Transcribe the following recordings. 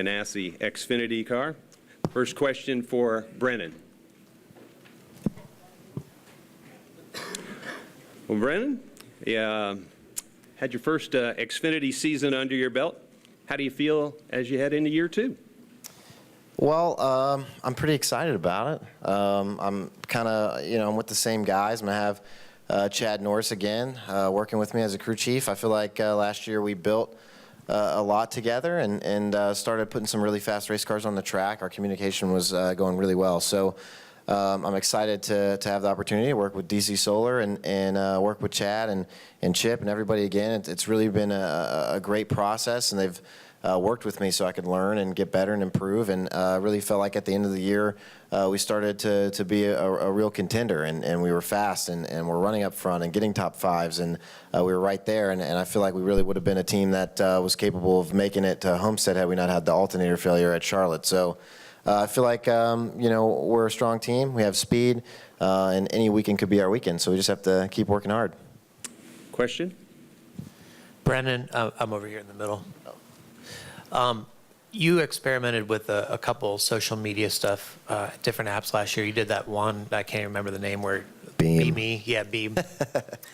Ganassi XFINITY car. First question for Brennan. Well, Brennan, you had your first XFINITY season under your belt. How do you feel as you head into year two? Well, I'm pretty excited about it. I'm kind of, I'm with the same guys. I'm going to have Chad Norris again working with me as a crew chief. I feel like last year we built a lot together and started putting some really fast race cars on the track. Our communication was going really well. So I'm excited to have the opportunity to work with DC Solar and work with Chad and Chip and everybody again. It's really been a great process, and they've worked with me so I could learn and get better and improve, and really felt like at the end of the year we started to be a real contender, and we were fast and we're running up front and getting top fives, and we were right there, and I feel like we really would have been a team that was capable of making it to Homestead had we not had the alternator failure at Charlotte. So I feel like we're a strong team. We have speed, and any weekend could be our weekend, so we just have to keep working hard. Question? Brennan, I'm over here in the middle. You experimented with a couple social media stuff, different apps last year. You did that one, I can't remember the name, where Beam. Me, yeah, Beam.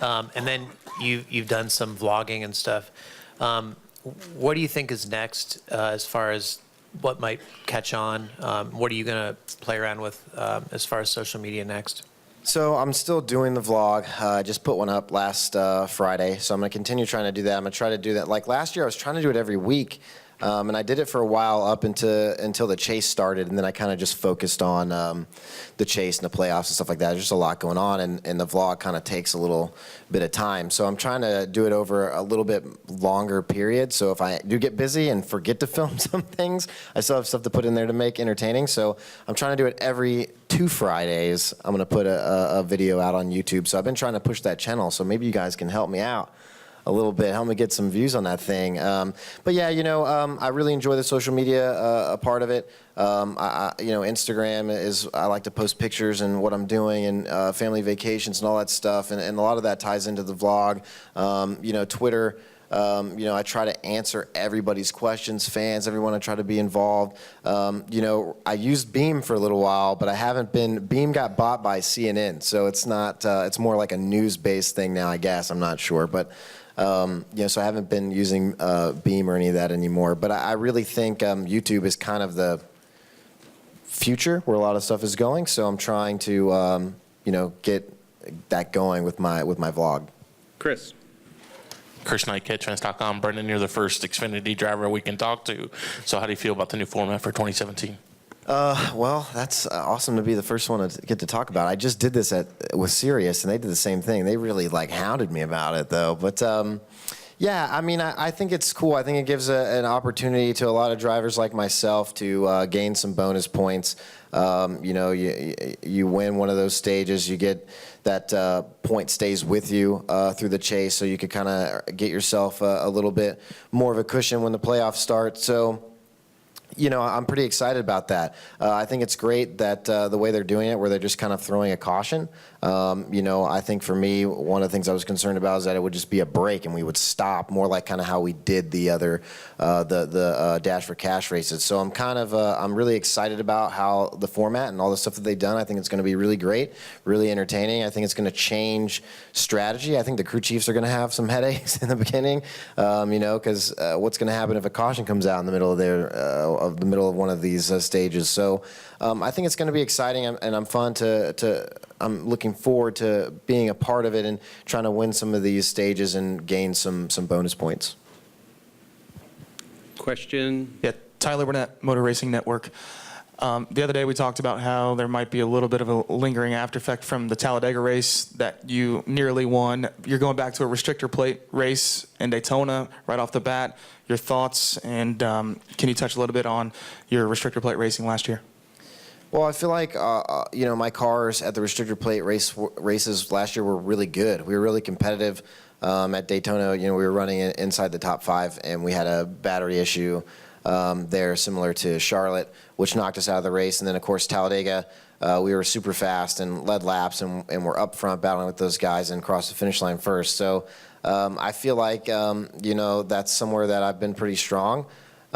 And then you've done some vlogging and stuff. What do you think is next as far as what might catch on? What are you going to play around with as far as social media next? So I'm still doing the vlog. I just put one up last Friday, so I'm going to continue trying to do that. I'm going to try to do that. Like last year, I was trying to do it every week. And I did it for a while up until the chase started, and then I kind of just focused on the chase and the playoffs and stuff like that. There's just a lot going on, and the vlog kind of takes a little bit of time. So I'm trying to do it over a little bit longer period. So if I do get busy and forget to film some things, I still have stuff to put in there to make entertaining. So I'm trying to do it every 2 Fridays. I'm going to put a video out on YouTube. So I've been trying to push that channel. So maybe you guys can help me out a little bit, help me get some views on that thing. But yeah, I really enjoy the social media a part of it. Instagram is, I like to post pictures and what I'm doing and family vacations and all that stuff, and a lot of that ties into the vlog. Twitter, I try to answer everybody's questions, fans, everyone. I try to be involved. I used Beam for a little while, but I haven't been. Beam got bought by CNN, so it's not. It's more like a news-based thing now, I guess. I'm not sure, but. So I haven't been using Beam or any of that anymore. But I really think YouTube is kind of the future where a lot of stuff is going. So I'm trying to, get that going with my vlog. Chris. Chris Knight, KTrans.com. Brennan, you're the first Xfinity driver we can talk to. So how do you feel about the new format for 2017? Well, that's awesome to be the first one to get to talk about it. I just did this with Sirius, and they did the same thing. They really hounded me about it, though. But yeah, I mean, I think it's cool. I think it gives an opportunity to a lot of drivers like myself to gain some bonus points. You win one of those stages, you get that point stays with you through the chase, so you could kind of get yourself a little bit more of a cushion when the playoffs start. So. I'm pretty excited about that. I think it's great that the way they're doing it, where they're just kind of throwing a caution. I think for me, one of the things I was concerned about is that it would just be a break and we would stop, more like kind of how we did the other, the Dash for Cash races. So I'm really excited about how the format and all the stuff that they've done. I think it's going to be really great, really entertaining. I think it's going to change strategy. I think the crew chiefs are going to have some headaches in the beginning, because what's going to happen if a caution comes out in the middle of one of these stages. So I think it's going to be exciting, and I'm I'm looking forward to being a part of it and trying to win some of these stages and gain some bonus points. Question? Yeah, Tyler Burnett, Motor Racing Network. The other day we talked about how there might be a little bit of a lingering after effect from the Talladega race that you nearly won. You're going back to a restrictor plate race in Daytona right off the bat. Your thoughts, and can you touch a little bit on your restrictor plate racing last year? Well, I feel like my cars at the restrictor plate races last year were really good. We were really competitive. At Daytona, we were running inside the top 5, and we had a battery issue there, similar to Charlotte, which knocked us out of the race. And then, of course, Talladega, we were super fast and led laps, and we're up front battling with those guys and crossed the finish line first. So I feel like that's somewhere that I've been pretty strong.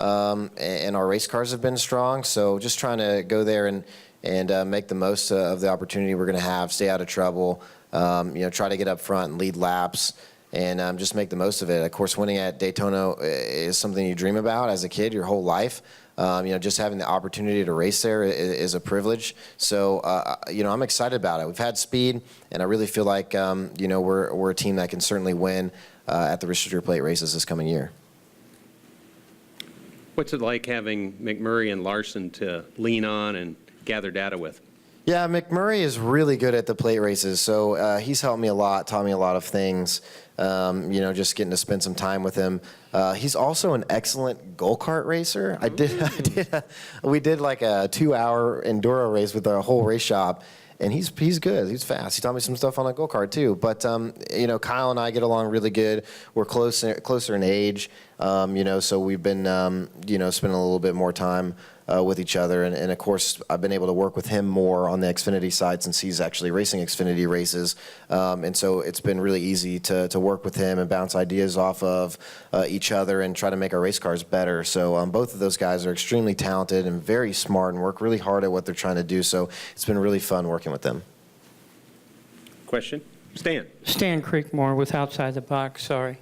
and our race cars have been strong. So just trying to go there and make the most of the opportunity we're going to have, stay out of trouble, try to get up front and lead laps, and just make the most of it. Of course, winning at Daytona is something you dream about as a kid your whole life. Just having the opportunity to race there is a privilege. So, I'm excited about it. We've had speed, and I really feel like, we're a team that can certainly win at the restrictor plate races this coming year. What's it like having McMurray and Larson to lean on and gather data with? Yeah, McMurray is really good at the plate races, so he's helped me a lot, taught me a lot of things, just getting to spend some time with him. He's also an excellent go-kart racer. We did like a 2-hour enduro race with our whole race shop, and he's good. He's fast. He taught me some stuff on a go-kart too. But Kyle and I get along really good. We're closer in age, so we've been spending a little bit more time with each other. And of course, I've been able to work with him more on the Xfinity side since he's actually racing Xfinity races. And so it's been really easy to work with him and bounce ideas off of each other and try to make our race cars better. So both of those guys are extremely talented and very smart and work really hard at what they're trying to do. So it's been really fun working with them. Question? Stan. Stan Creekmore with Outside the Box, sorry.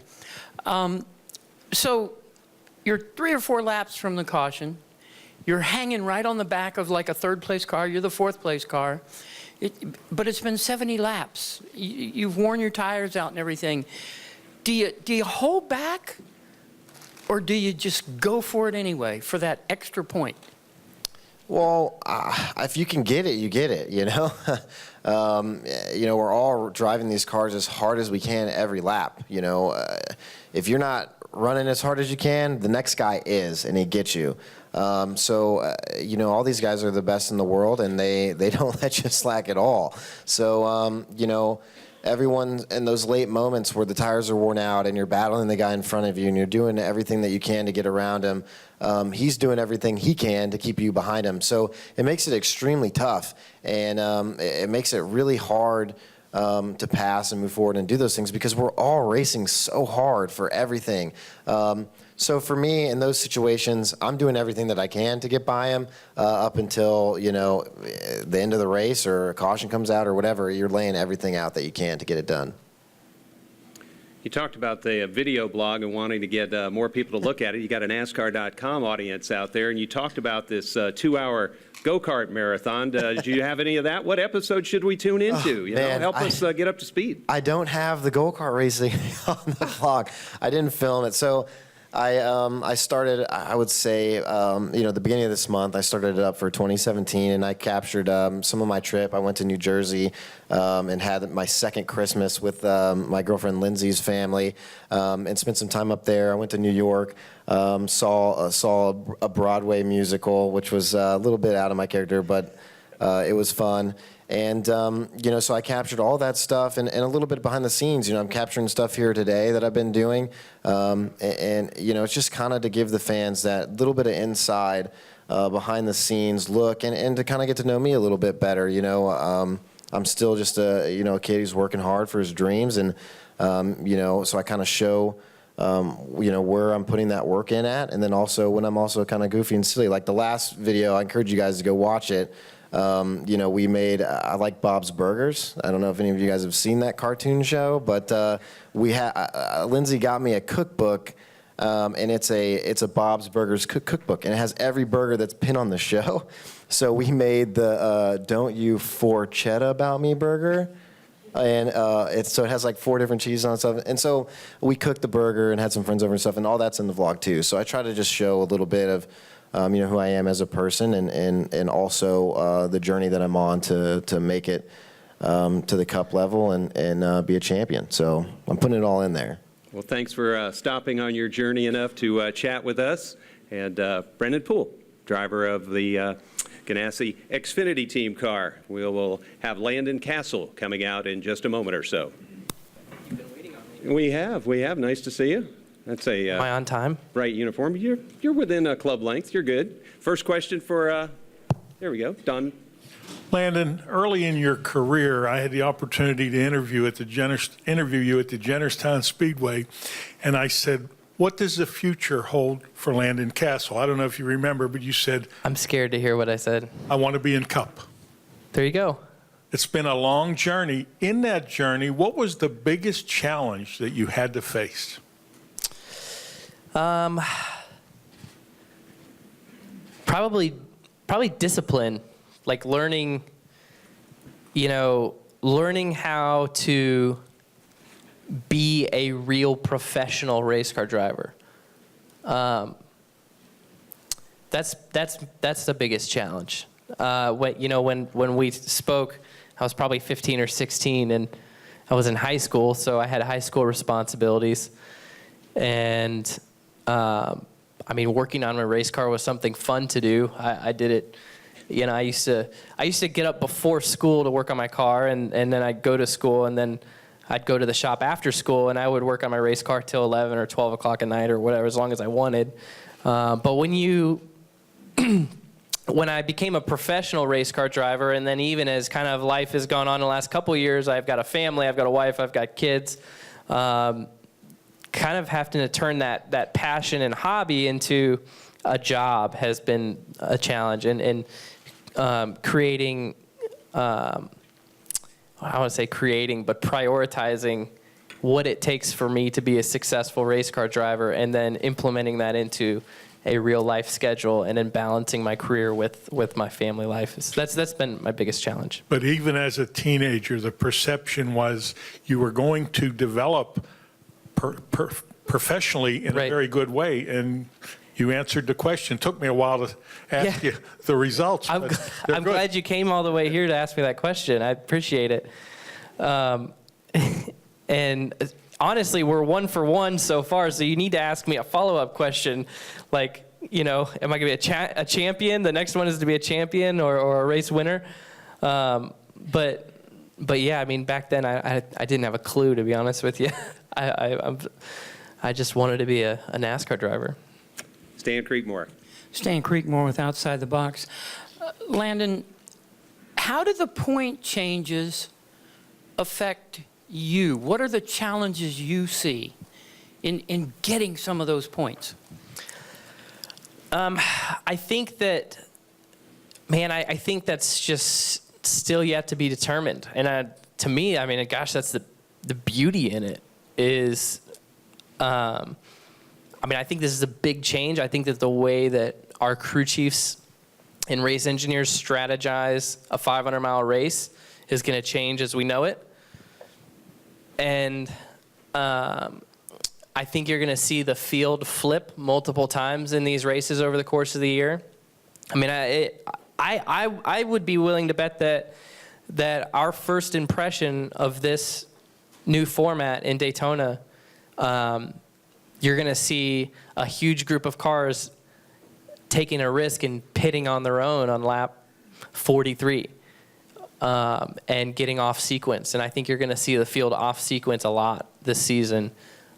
So you're 3 or 4 laps from the caution. You're hanging right on the back of like a third-place car. You're the fourth-place car. But it's been 70 laps. You've worn your tires out and everything. Do you hold back, or do you just go for it anyway for that extra point? Well, if you can get it, you get it, we're all driving these cars as hard as we can every lap, If you're not running as hard as you can, the next guy is, and he gets you. All these guys are the best in the world, and they don't let you slack at all. So, everyone in those late moments where the tires are worn out and you're battling the guy in front of you and you're doing everything that you can to get around him, he's doing everything he can to keep you behind him. So it makes it extremely tough, and it makes it really hard to pass and move forward and do those things because we're all racing so hard for everything. So for me, in those situations, I'm doing everything that I can to get by him up until, the end of the race or a caution comes out or whatever. You're laying everything out that you can to get it done. You talked about the video blog and wanting to get more people to look at it. You got a NASCAR.com audience out there, and you talked about this 2-hour go-kart marathon. Did you have any of that? What episode should we tune into? Help us get up to speed. I don't have the go-kart racing on the blog. I didn't film it. So I started, I would say, the beginning of this month, I started it up for 2017, and I captured some of my trip. I went to New Jersey and had my second Christmas with my girlfriend Lindsay's family and spent some time up there. I went to New York, saw a Broadway musical, which was a little bit out of my character, but it was fun. And, so I captured all that stuff and a little bit behind the scenes. I'm capturing stuff here today that I've been doing. It's just kind of to give the fans that little bit of inside behind the scenes look and to kind of get to know me a little bit better. I'm still just a kid who's working hard for his dreams. And, so I kind of show, where I'm putting that work in at. And then also when I'm also kind of goofy and silly. Like the last video, I encourage you guys to go watch it. We made, I like Bob's Burgers. I don't know if any of you guys have seen that cartoon show, but Lindsay got me a cookbook, and it's a Bob's Burgers cookbook, and it has every burger that's been on the show. So we made the Don't You Forchetta About Me burger. And it has like 4 different cheeses on it and stuff. And so we cooked the burger and had some friends over and stuff, and all that's in the vlog too. So I try to just show a little bit of who I am as a person and also the journey that I'm on to make it to the cup level and be a champion. So I'm putting it all in there. Well, thanks for stopping on your journey enough to chat with us. And Brennan Poole, driver of the Ganassi XFINITY team car. We will have Landon Cassill coming out in just a moment or so. You've been waiting on me. We have. Nice to see you. That's a Am I on time? Bright uniform. You're within club length. You're good. First question for, there we go, Don. Landon, early in your career, I had the opportunity to interview you at the Jennerstown Speedway, and I said, What does the future hold for Landon Cassill? I don't know if you remember, but you said, I'm scared to hear what I said. I want to be in Cup. There you go. It's been a long journey. In that journey, what was the biggest challenge that you had to face? Probably discipline, like learning how to be a real professional race car driver. That's the biggest challenge. When we spoke, I was probably 15 or 16, and I was in high school, so I had high school responsibilities. And working on a race car was something fun to do. I did it. I used to get up before school to work on my car, and then I'd go to school, and then I'd go to the shop after school, and I would work on my race car till 11 or 12 o'clock at night or whatever, as long as I wanted. But when I became a professional race car driver, and then even as kind of life has gone on the last couple of years, I've got a family, I've got a wife, I've got kids, kind of having to turn that passion and hobby into a job has been a challenge. And creating, I want to say creating, but prioritizing what it takes for me to be a successful race car driver, and then implementing that into a real life schedule, and then balancing my career with my family life. So that's been my biggest challenge. But even as a teenager, the perception was you were going to develop professionally in Right. a very good way, and you answered the question. It took me a while to ask you the results. I'm but they're good. glad you came all the way here to ask me that question. I appreciate it. And honestly, we're 1 for 1 so far, so you need to ask me a follow-up question, like, am I going to be a champion? The next one is to be a champion or a race winner. But yeah, back then I didn't have a clue, to be honest with you. I just wanted to be a NASCAR driver. Stan Creekmore. Stan Creekmore with Outside the Box. Landon, how do the point changes affect you? What are the challenges you see in getting some of those points? I think that, I think that's just still yet to be determined. And to me, gosh, that's the beauty in it is, I think this is a big change. I think that the way that our crew chiefs and race engineers strategize a 500-mile race is going to change as we know it. And I think you're going to see the field flip multiple times in these races over the course of the year. I would be willing to bet that our first impression of this new format in Daytona, you're going to see a huge group of cars taking a risk and pitting on their own on lap 43 and getting off sequence. And I think you're going to see the field off sequence a lot this season.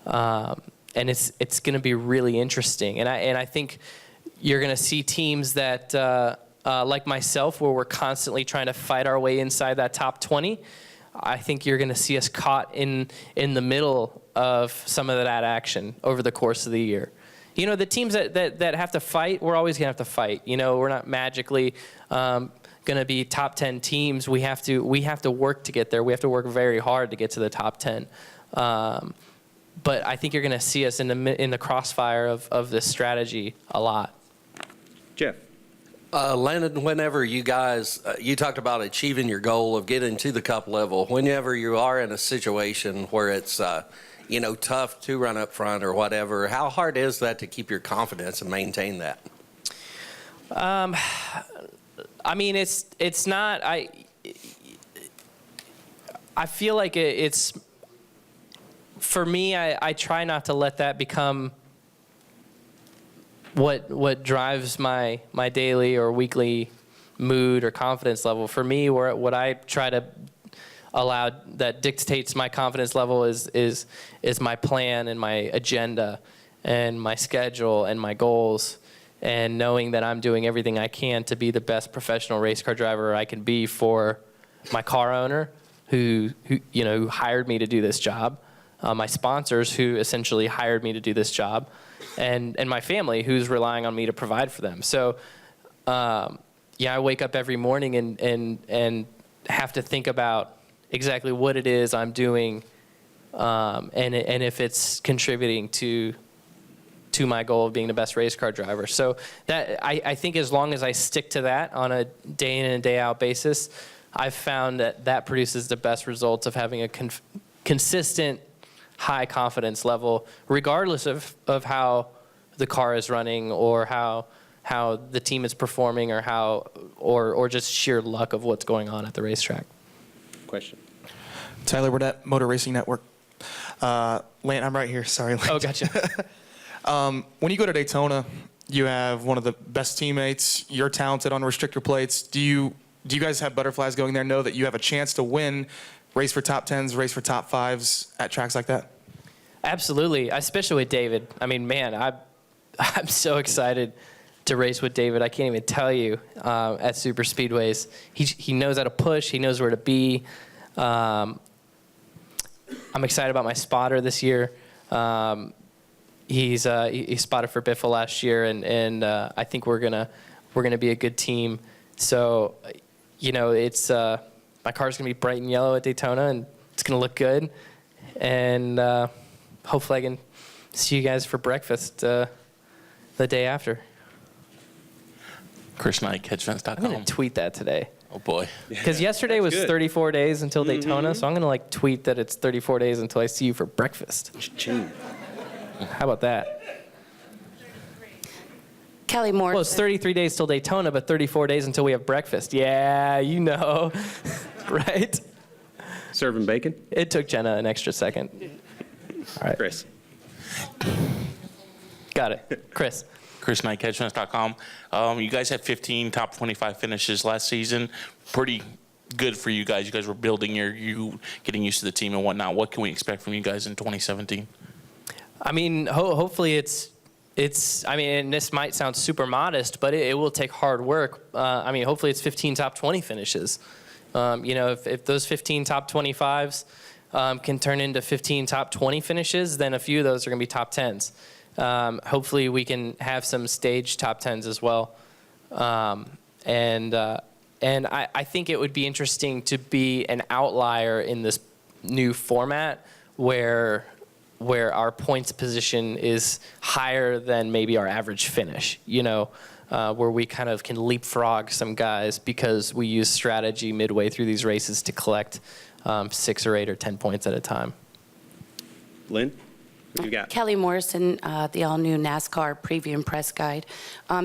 And it's going to be really interesting. And I think you're going to see teams that, like myself, where we're constantly trying to fight our way inside that top 20. I think you're going to see us caught in the middle of some of that action over the course of the year. The teams that have to fight, we're always going to have to fight. We're not magically going to be top 10 teams. We have to work to get there. We have to work very hard to get to the top 10. But I think you're going to see us in the crossfire of this strategy a lot. Jeff. Landon, whenever you guys, you talked about achieving your goal of getting to the Cup level, whenever you are in a situation where it's, tough to run up front or whatever, how hard is that to keep your confidence and maintain that? It's not, I feel like it's, for me, I try not to let that become what drives my daily or weekly mood or confidence level. For me, what I try to allow that dictates my confidence level is my plan and my agenda and my schedule and my goals, and knowing that I'm doing everything I can to be the best professional race car driver I can be for my car owner who hired me to do this job, my sponsors who essentially hired me to do this job, and my family who's relying on me to provide for them. So, I wake up every morning and have to think about exactly what it is I'm doing, and if it's contributing to my goal of being the best race car driver. So that I think as long as I stick to that on a day in and day out basis, I've found that produces the best results of having a consistent high confidence level, regardless of how the car is running or how the team is performing or just sheer luck of what's going on at the racetrack. Question. Tyler Burnett, Motor Racing Network. Lance, I'm right here. Sorry, Lance. Oh, gotcha. When you go to Daytona, you have one of the best teammates. You're talented on restrictor plates. Do you guys have butterflies going there? Know that you have a chance to win, race for top 10s, race for top 5s at tracks like that? Absolutely, especially with David. I mean, man, I'm so excited to race with David. I can't even tell you at super speedways. He knows how to push. He knows where to be. I'm excited about my spotter this year. He spotted for Biffle last year, and I think we're gonna be a good team. So, it's my car's gonna be bright and yellow at Daytona, and it's gonna look good. And hopefully, I can see you guys for breakfast the day after. Chris Knight, CatchFence.com. I'm gonna tweet that today. Oh boy. Because yesterday was good. 34 days until Daytona, so I'm gonna tweet that it's 34 days until I see you for breakfast. How about that? Kelly Morrison. Well, it's 33 days till Daytona, but 34 days until we have breakfast. Yeah, right? Serving bacon? It took Jenna an extra second. All right. Chris. Got it. Chris. Chris Knight, CatchFence.com. You guys had 15 top 25 finishes last season. Pretty good for you guys. You guys were building you getting used to the team and whatnot. What can we expect from you guys in 2017? I mean, hopefully it's. I mean, and this might sound super modest, but it will take hard work. I mean, hopefully it's 15 top 20 finishes. If those 15 top 25s can turn into 15 top 20 finishes, then a few of those are going to be top 10s. Hopefully we can have some stage top 10s as well. And I think it would be interesting to be an outlier in this new format where our points position is higher than maybe our average finish, where we kind of can leapfrog some guys because we use strategy midway through these races to collect 6 or 8 or 10 points at a time. Lynn, what you got? Kelly Morrison, the all-new NASCAR preview and press guide.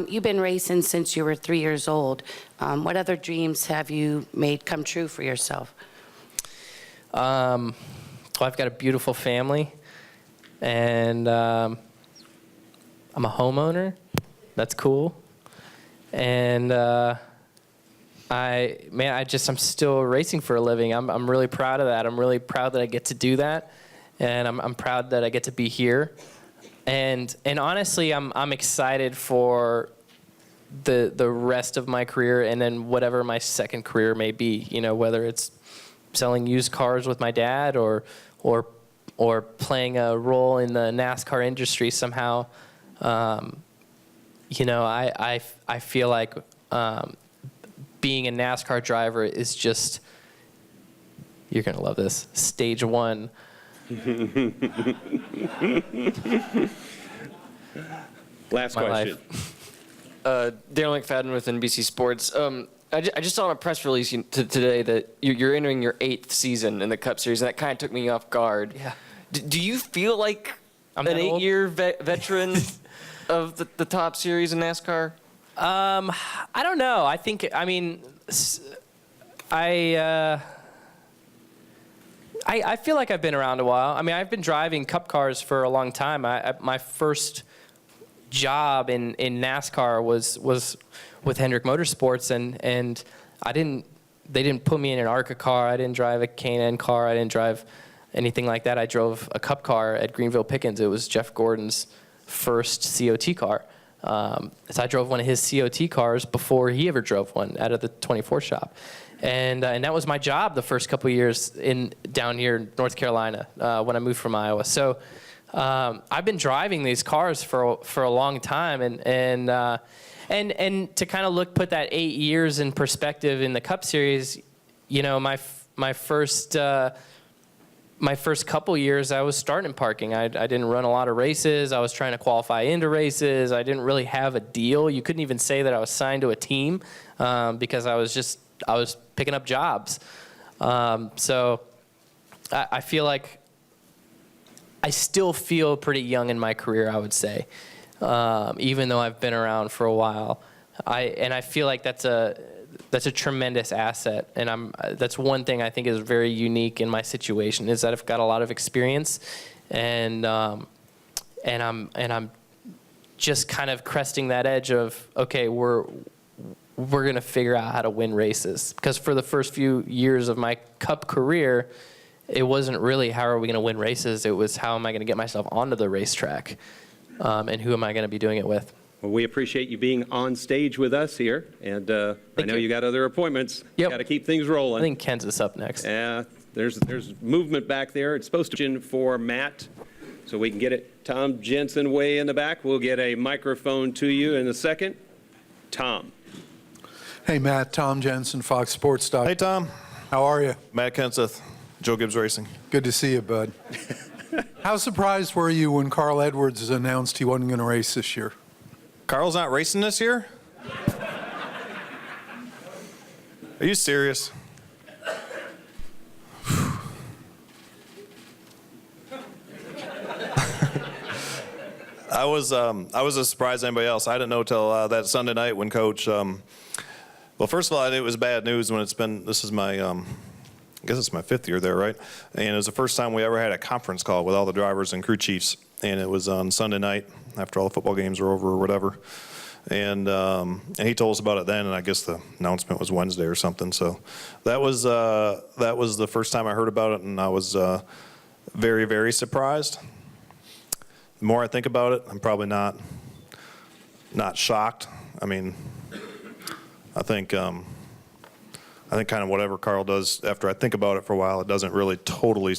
You've been racing since you were 3 years old. What other dreams have you made come true for yourself? Well, I've got a beautiful family, and I'm a homeowner. That's cool. And I'm still racing for a living. I'm really proud of that. I'm really proud that I get to do that, and I'm proud that I get to be here. And honestly, I'm excited for the rest of my career, and then whatever my second career may be. Whether it's selling used cars with my dad or playing a role in the NASCAR industry somehow. I feel like being a NASCAR driver is just, you're going to love this, stage one. Last My question. Darryl McFadden with NBC Sports. I just saw in a press release today that you're entering your 8th season in the Cup Series, and that kind of took me off guard. Yeah. Do you feel like I'm an that old? 8-year veteran of the top series in NASCAR? I don't know. I feel like I've been around a while. I mean, I've been driving Cup cars for a long time. My first job in NASCAR was with Hendrick Motorsports, and they didn't put me in an ARCA car. I didn't drive a K&N car. I didn't drive anything like that. I drove a Cup car at Greenville Pickens. It was Jeff Gordon's first COT car. So I drove one of his COT cars before he ever drove one out of the 24 shop. And that was my job the first couple of years down here in North Carolina when I moved from Iowa. So I've been driving these cars for a long time, and to kind of put that 8 years in perspective in the Cup Series, you know, my first couple years I was starting parking. I didn't run a lot of races. I was trying to qualify into races. I didn't really have a deal. You couldn't even say that I was signed to a team because I was picking up jobs. So I feel like I still feel pretty young in my career, I would say, even though I've been around for a while. I feel like that's a tremendous asset, and that's one thing I think is very unique in my situation, is that I've got a lot of experience, and I'm just kind of cresting that edge of, okay, we're gonna figure out how to win races, because for the first few years of my Cup career, it wasn't really how are we gonna win races. It was how am I gonna get myself onto the racetrack, and who am I gonna be doing it with. Well, we appreciate you being on stage with us here, and I know you got other appointments. Yep. Got to keep things rolling. I think Kenseth's up next. Yeah, there's movement back there. It's supposed to be for Matt, so we can get it. Tom Jensen way in the back. We'll get a microphone to you in a second. Tom. Hey, Matt. Tom Jensen, Fox Sports. Hey, Tom. How are you? Matt Kenseth, Joe Gibbs Racing. Good to see you, bud. How surprised were you when Carl Edwards announced he wasn't going to race this year? Carl's not racing this year? Are you serious? I was as surprised as anybody else. I didn't know till that Sunday night when Coach. Well, first of all, I knew it was bad news when this is my. I guess it's my 5th year there, right? And it was the first time we ever had a conference call with all the drivers and crew chiefs, and it was on Sunday night after all the football games were over or whatever. And he told us about it then, and I guess the announcement was Wednesday or something. So that was the first time I heard about it, and I was very, very surprised. The more I think about it, I'm probably not shocked. I mean, I think kind of whatever Carl does after I think about it for a while, it doesn't really totally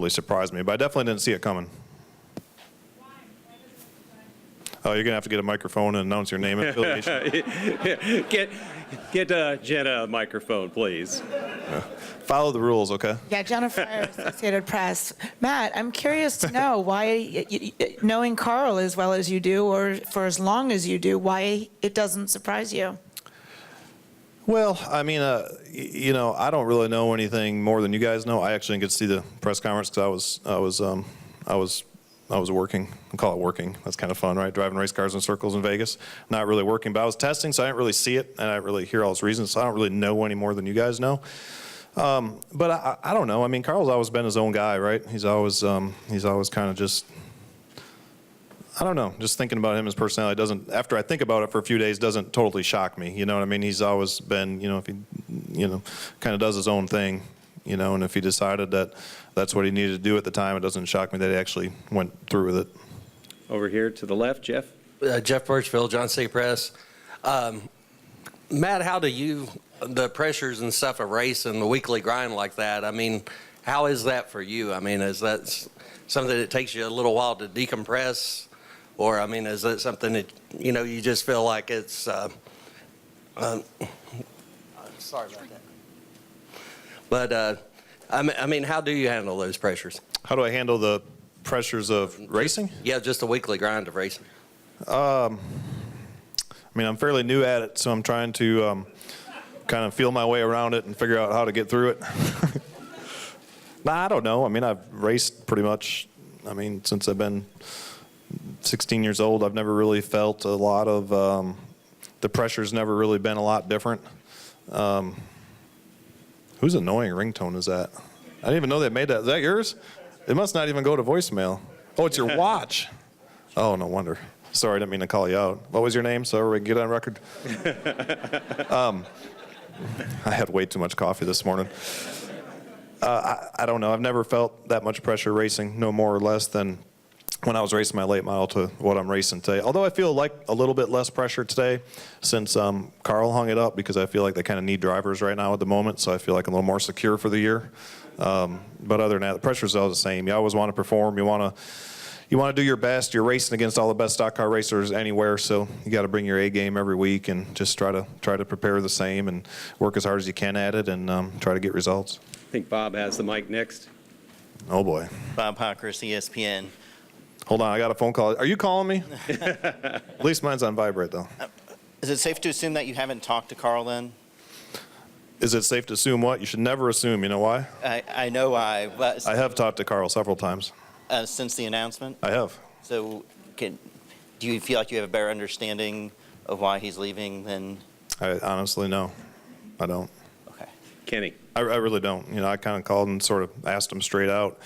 surprise me. But I definitely didn't see it coming. Oh, you're going to have to get a microphone and announce your name and affiliation. Get Jenna a microphone, please. Follow the rules, okay? Yeah, Jennifer, Associated Press. Matt, I'm curious to know why, knowing Carl as well as you do, or for as long as you do, why it doesn't surprise you. Well, I mean, I don't really know anything more than you guys know. I actually didn't get to see the press conference because I was working. I call it working. That's kind of fun, right? Driving race cars in circles in Vegas. Not really working, but I was testing, so I didn't really see it, and I didn't really hear all his reasons, so I don't really know any more than you guys know. But I don't know. I mean, Carl's always been his own guy, right? He's always kind of just, I don't know, just thinking about him, his personality doesn't, after I think about it for a few days, doesn't totally shock me. You know what I mean? He's always been, if he, kind of does his own thing, and if he decided that that's what he needed to do at the time, it doesn't shock me that he actually went through with it. Over here to the left, Jeff. Jeff Birchfield, John City Press. Matt, how do you, the pressures and stuff of race and the weekly grind like that, I mean, how is that for you? I mean, is that something that takes you a little while to decompress? Or, I mean, is that something that, you just feel like it's, sorry about that. But, I mean, how do you handle those pressures? How do I handle the pressures of racing? Yeah, just a weekly grind of racing. I mean, I'm fairly new at it, so I'm trying to kind of feel my way around it and figure out how to get through it. I don't know. I mean, I've raced pretty much, since I've been 16 years old. I've never really felt a lot of, the pressure's never really been a lot different. Whose annoying ringtone is that? I didn't even know they made that. Is that yours? It must not even go to voicemail. Oh, it's your watch. Oh, no wonder. Sorry, I didn't mean to call you out. What was your name so we can get on record? I had way too much coffee this morning. I don't know. I've never felt that much pressure racing, no more or less than when I was racing my late model to what I'm racing today. Although I feel like a little bit less pressure today since Carl hung it up, because I feel like they kind of need drivers right now at the moment, so I feel like I'm a little more secure for the year. But other than that, the pressure's all the same. You always want to perform. You want to do your best. You're racing against all the best stock car racers anywhere, so you got to bring your A game every week and just try to prepare the same and work as hard as you can at it and try to get results. I think Bob has the mic next. Oh boy. Bob Hawkers, ESPN. Hold on, I got a phone call. Are you calling me? At least mine's on vibrate though. Is it safe to assume that you haven't talked to Carl then? Is it safe to assume what? You should never assume. You know why? I know why. But I have talked to Carl several times. Since the announcement? I have. So do you feel like you have a better understanding of why he's leaving than? I honestly, no. I don't. Okay. Kenny. I really don't. You know, I kind of called and sort of asked him straight out.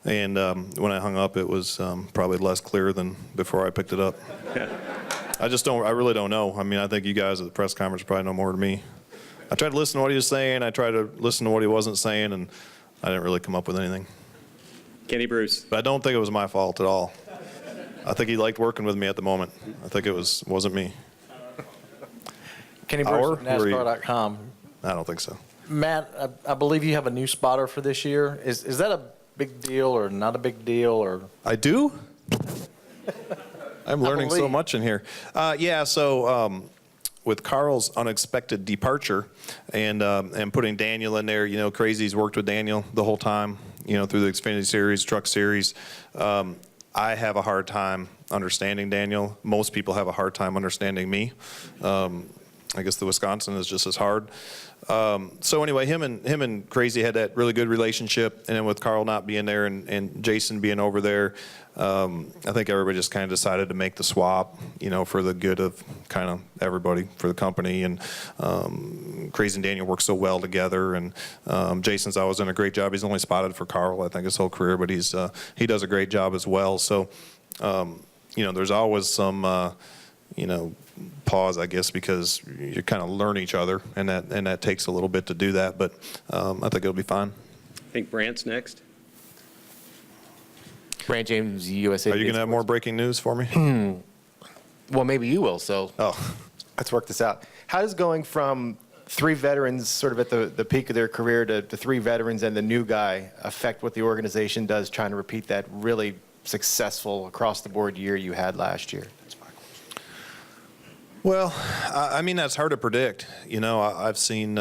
And when I hung up, it was probably less clear than before I picked it up. I really don't know. I mean, I think you guys at the press conference probably know more than me. I tried to listen to what he was saying. I tried to listen to what he wasn't saying, and I didn't really come up with anything. Kenny Bruce. But I don't think it was my fault at all. I think he liked working with me at the moment. I think it wasn't me. Kenny Bruce, NASCAR.com. I don't think so. Matt, I believe you have a new spotter for this year. Is that a big deal or not a big deal? Or I do? I'm learning so much in here. So with Carl's unexpected departure and putting Daniel in there, you know, Crazy's worked with Daniel the whole time, you know, through the Xfinity Series, Truck Series. I have a hard time understanding Daniel. Most people have a hard time understanding me. I guess the Wisconsin is just as hard. So anyway, him and Crazy had that really good relationship, and then with Carl not being there and Jason being over there, I think everybody just kind of decided to make the swap, you know, for the good of kind of everybody, for the company. And Crazy and Daniel work so well together, and Jason's always done a great job. He's only spotted for Carl, I think, his whole career, but he does a great job as well. So, you know, there's always some, you know, pause, I guess, because you kind of learn each other, and that takes a little bit to do that. But I think it'll be fine. I think Brant's next. Brant James, USA. Are you going to have more breaking news for me? Well, maybe you will. So oh, let's work this out. How does going from 3 veterans sort of at the peak of their career to 3 veterans and the new guy affect what the organization does trying to repeat that really successful across-the-board year you had last year? Well, I mean, that's hard to predict. You know, I've seen,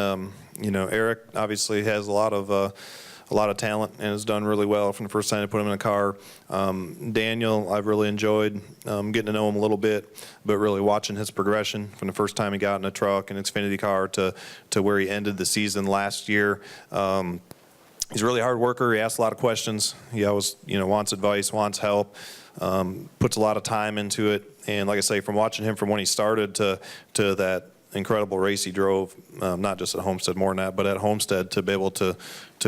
you know, Eric obviously has a lot of talent and has done really well from the first time I put him in a car. Daniel, I've really enjoyed getting to know him a little bit, but really watching his progression from the first time he got in a truck, an Xfinity car, to where he ended the season last year. He's a really hard worker. He asks a lot of questions. He always, you know, wants advice, wants help, puts a lot of time into it. And like I say, from watching him from when he started to that incredible race he drove, not just at Homestead, more than that, but at Homestead, to be able to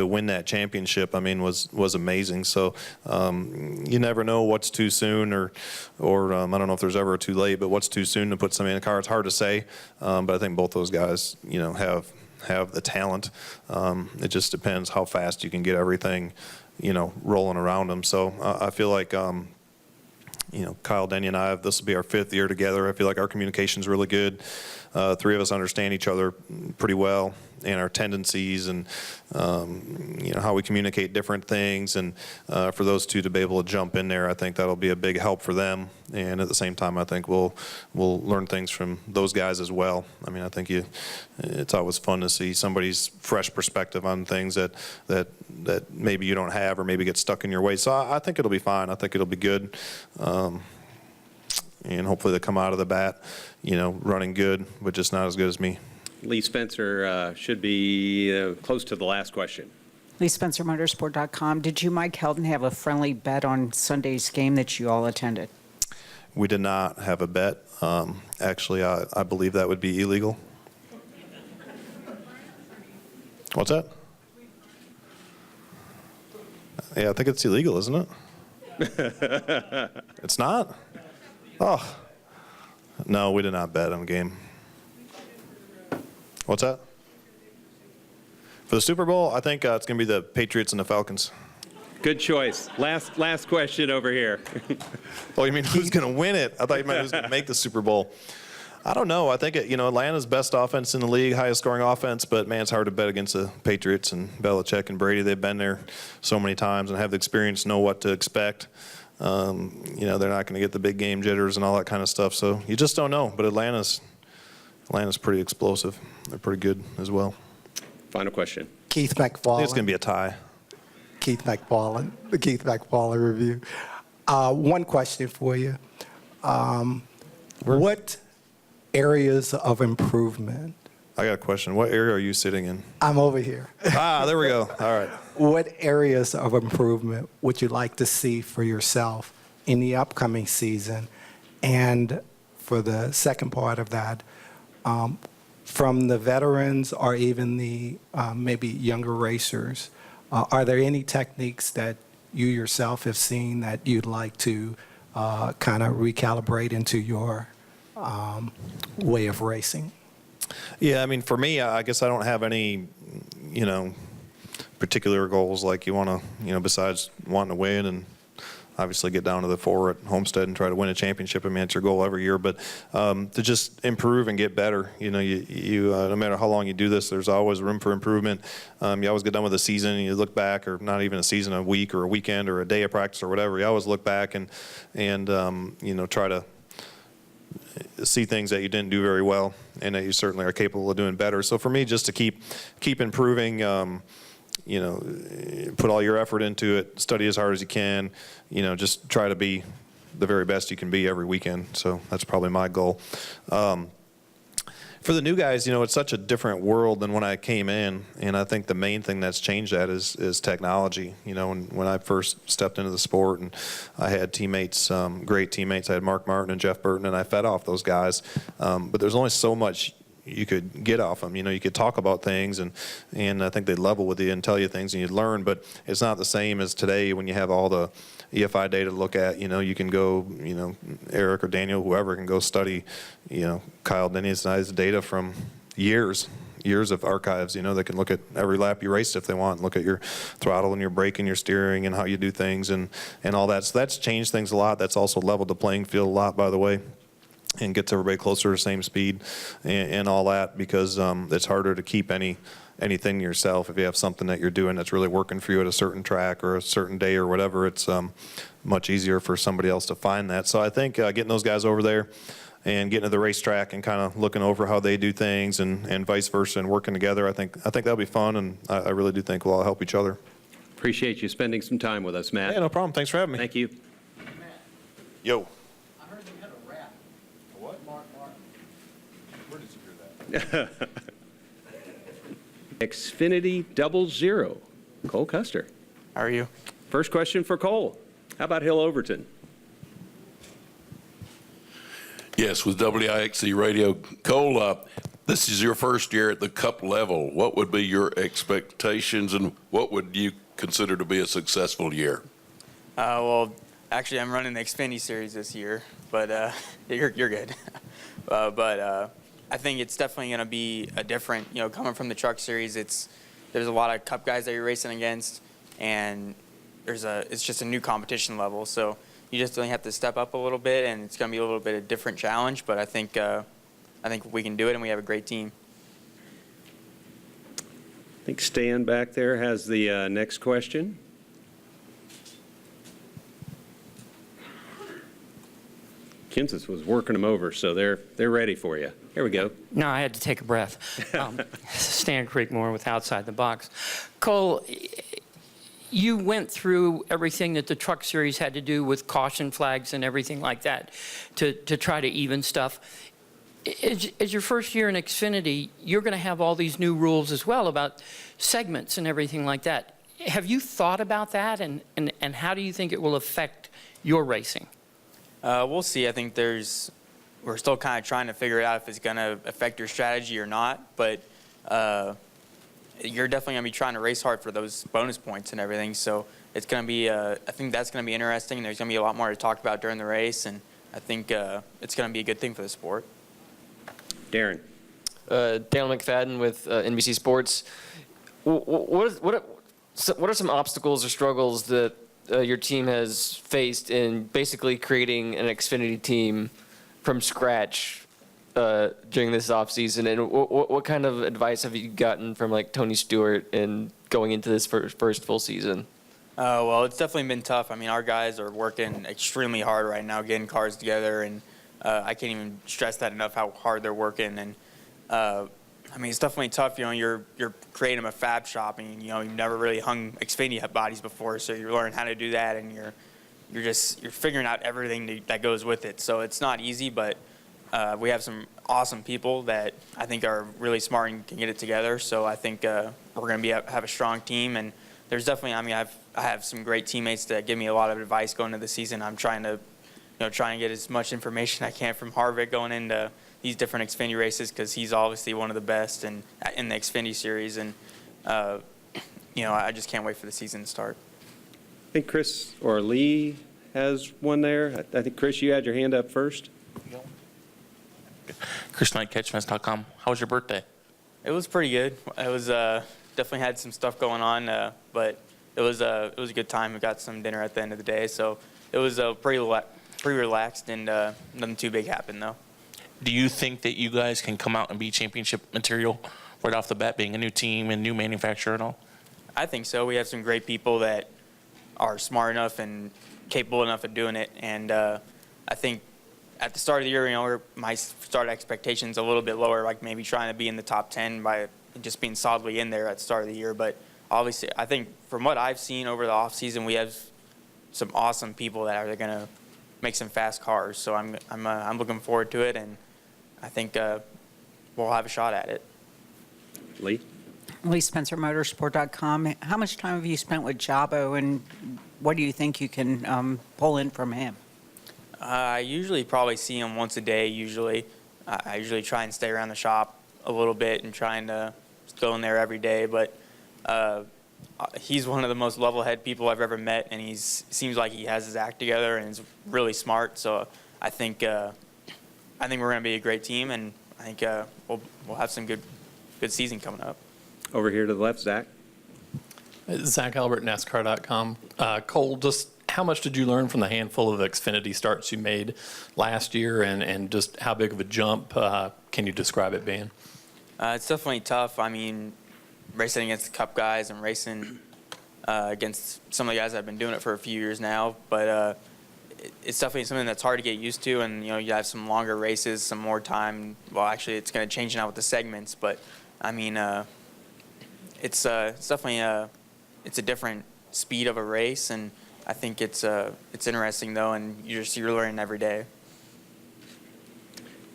win that championship, I mean, was amazing. So you never know what's too soon, or I don't know if there's ever a too late, but what's too soon to put somebody in a car. It's hard to say, but I think both those guys, you know, have the talent. It just depends how fast you can get everything, you know, rolling around them. So I feel like, you know, Kyle, Denny, and I, this will be our 5th year together. I feel like our communication's really good. 3 of us understand each other pretty well, and our tendencies, and you know, how we communicate different things. And for those 2 to be able to jump in there, I think that'll be a big help for them. And at the same time, I think we'll learn things from those guys as well. I mean, I think it's always fun to see somebody's fresh perspective on things that maybe you don't have, or maybe get stuck in your way. So I think it'll be fine. I think it'll be good. And hopefully they come out of the bat, you know, running good, but just not as good as me. Lee Spencer should be close to the last question. Lee Spencer, Motorsport.com. Did you, Mike Heldon, have a friendly bet on Sunday's game that you all attended? We did not have a bet. Actually, I believe that would be illegal. What's that? Yeah, I think it's illegal, isn't it? It's not? Oh. No, we did not bet on the game. What's that? For the Super Bowl, I think it's going to be the Patriots and the Falcons. Good choice. Last question over here. Oh, you mean who's going to win it? I thought you meant who's going to make the Super Bowl. I don't know. I think Atlanta's best offense in the league, highest scoring offense, but man, it's hard to bet against the Patriots and Belichick and Brady. They've been there so many times and have the experience, know what to expect. They're not going to get the big game jitters and all that kind of stuff. So you just don't know. But Atlanta's pretty explosive. They're pretty good as well. Final question. Keith I think McFarland. it's going to be a tie. Keith McFarland, the Keith McFarland Review. One question for you. What areas of improvement? I got a question. What area are you sitting in? I'm over here. There we go. All right. What areas of improvement would you like to see for yourself in the upcoming season? And for the second part of that, from the veterans or even the maybe younger racers, are there any techniques that you yourself have seen that you'd like to kind of recalibrate into your way of racing? Yeah, I mean, for me, I guess I don't have any, particular goals like you want to, besides wanting to win and obviously get down to the 4 at Homestead and try to win a championship. I mean, it's your goal every year, but to just improve and get better. You no matter how long you do this, there's always room for improvement. You always get done with a season and you look back, or not even a season, a week or a weekend or a day of practice or whatever. You always look back and try to see things that you didn't do very well and that you certainly are capable of doing better. So for me, just to keep improving, put all your effort into it, study as hard as you can, just try to be the very best you can be every weekend. So that's probably my goal. For the new guys, it's such a different world than when I came in, and I think the main thing that's changed that is technology. When I first stepped into the sport, and I had teammates, great teammates. I had Mark Martin and Jeff Burton, and I fed off those guys. But there's only so much you could get off them. You could talk about things, and I think they'd level with you and tell you things, and you'd learn. But it's not the same as today when you have all the EFI data to look at. You can go, Eric or Daniel, whoever can go study, Kyle Denny's data from years of archives. They can look at every lap you raced if they want, look at your throttle and your brake and your steering and how you do things and all that. So that's changed things a lot. That's also leveled the playing field a lot, by the way, and gets everybody closer to the same speed and all that, because it's harder to keep anything yourself. If you have something that you're doing that's really working for you at a certain track or a certain day or whatever, it's much easier for somebody else to find that. So I think getting those guys over there and getting to the racetrack and kind of looking over how they do things and vice versa and working together, I think that'll be fun, and I really do think we'll all help each other. Appreciate you spending some time with us, Matt. Yeah, no problem. Thanks for having me. Thank you. Yo. XFINITY 00, Cole Custer. How are you? First question for Cole. How about Hill Overton? Yes, with WIXC Radio. Cole, this is your first year at the Cup level. What would be your expectations, and what would you consider to be a successful year? Well, actually, I'm running the XFINITY series this year, but you're good. But I think it's definitely going to be a different, coming from the truck series, there's a lot of Cup guys that you're racing against, and it's just a new competition level. So you just really have to step up a little bit, and it's going to be a little bit of a different challenge. But I think we can do it, and we have a great team. I think Stan back there has the next question. Kenseth was working them over, so they're ready for you. Here we go. No, I had to take a breath. Stan Creekmore with Outside the Box. Cole, you went through everything that the truck series had to do with caution flags and everything like that to try to even stuff. As your first year in XFINITY, you're going to have all these new rules as well about segments and everything like that. Have you thought about that, and how do you think it will affect your racing? We'll see. I think we're still kind of trying to figure out if it's going to affect your strategy or not, but you're definitely going to be trying to race hard for those bonus points and everything. So it's going to be, I think that's going to be interesting. There's going to be a lot more to talk about during the race, and I think it's going to be a good thing for the sport. Darren. Daniel McFadden with NBC Sports. What what are some obstacles or struggles that your team has faced in basically creating an Xfinity team from scratch during this offseason? And what kind of advice have you gotten from like Tony Stewart in going into this first full season? Well, it's definitely been tough. I mean, our guys are working extremely hard right now, getting cars together, and I can't even stress that enough how hard they're working. And I mean, it's definitely tough. You know, you're creating a fab shop, and you've never really hung Xfinity bodies before, so you're learning how to do that, and you're figuring out everything that goes with it. So it's not easy, but we have some awesome people that I think are really smart and can get it together. So I think we're going to have a strong team, and there's definitely. I mean, I have some great teammates that give me a lot of advice going into the season. I'm trying to get as much information I can from Harvick going into these different Xfinity races, because he's obviously one of the best in the Xfinity series, and I just can't wait for the season to start. I think Chris or Lee has one there. I think, Chris, you had your hand up first. Chris Knight, catchfence.com. How was your birthday? It was pretty good. It was definitely had some stuff going on, but it was a good time. We got some dinner at the end of the day, so it was pretty relaxed, and nothing too big happened though. Do you think that you guys can come out and be championship material right off the bat, being a new team and new manufacturer and all? I think so. We have some great people that are smart enough and capable enough of doing it, and I think at the start of the year, my start expectations a little bit lower, like maybe trying to be in the top 10 by just being solidly in there at the start of the year. But obviously, I think from what I've seen over the offseason, we have some awesome people that are going to make some fast cars. So I'm looking forward to it, and I think we'll have a shot at it. Lee? Lee Spencer, Motorsport.com. How much time have you spent with Jabo, and what do you think you can pull in from him? I usually probably see him once a day. I usually try and stay around the shop a little bit and trying to go in there every day. But he's one of the most level-headed people I've ever met, and he seems like he has his act together and is really smart. So I think we're going to be a great team, and I think we'll have some good season coming up. Over here to the left, Zach. Zach Albert, NASCAR.com. Cole, just how much did you learn from the handful of Xfinity starts you made last year, and just how big of a jump can you describe it being? It's definitely tough. I mean, racing against the Cup guys and racing against some of the guys that have been doing it for a few years now, but it's definitely something that's hard to get used to, and you have some longer races, some more time. Well, actually, it's going to change now with the segments, but I mean, it's definitely it's a different speed of a race, and I think it's interesting though, and you're learning every day.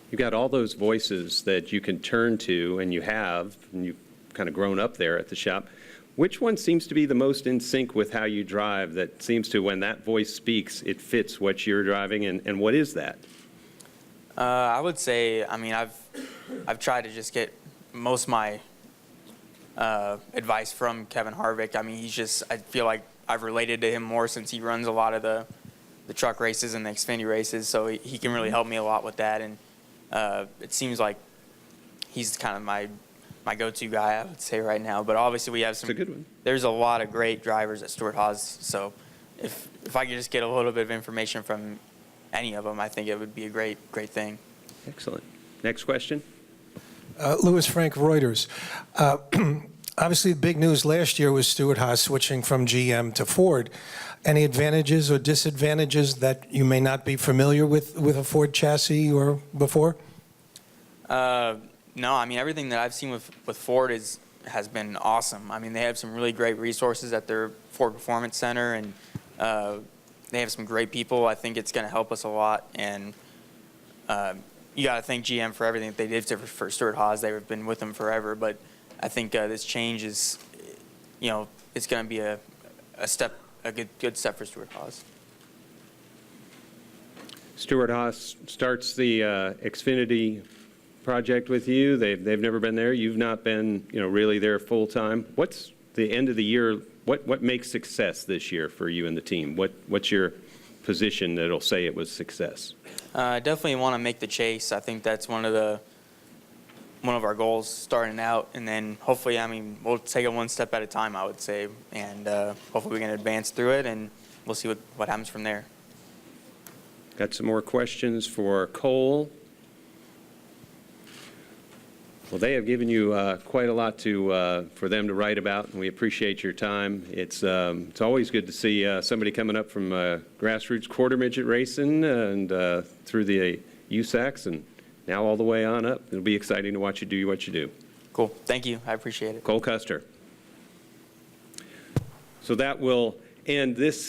You've got all those voices that you can turn to, and you've kind of grown up there at the shop. Which one seems to be the most in sync with how you drive, that seems to, when that voice speaks, it fits what you're driving, and what is that? I would say, I mean, I've tried to just get most of my advice from Kevin Harvick. I mean, I feel like I've related to him more since he runs a lot of the truck races and the Xfinity races, so he can really help me a lot with that, and it seems like he's kind of my go-to guy, I would say, right now. But obviously we have some. It's a good one. There's a lot of great drivers at Stewart-Haas, so if I could just get a little bit of information from any of them, I think it would be a great thing. Excellent. Next question. Louis Frank, Reuters. Obviously, the big news last year was Stewart-Haas switching from GM to Ford. Any advantages or disadvantages that you may not be familiar with a Ford chassis or before? No, I mean, everything that I've seen with Ford has been awesome. I mean, they have some really great resources at their Ford Performance Center, and they have some great people. I think it's going to help us a lot, and you got to thank GM for everything that they did for Stewart-Haas. They've been with them forever, but I think this change is, it's going to be a good step for Stewart-Haas. Stewart-Haas starts the Xfinity project with you. They've never been there. You've not been, really there full time. What's the end of the year? What makes success this year for you and the team? What's your position that'll say it was success? I definitely want to make the chase. I think that's one of the one of our goals starting out, and then hopefully, I mean, we'll take it one step at a time, I would say, and hopefully we can advance through it, and we'll see what happens from there. Got some more questions for Cole. Well, they have given you quite a lot for them to write about, and we appreciate your time. It's always good to see somebody coming up from grassroots quarter midget racing and through the USACs and now all the way on up. It'll be exciting to watch you do what you do. Cool. Thank you. I appreciate it. Cole Custer. So that will end this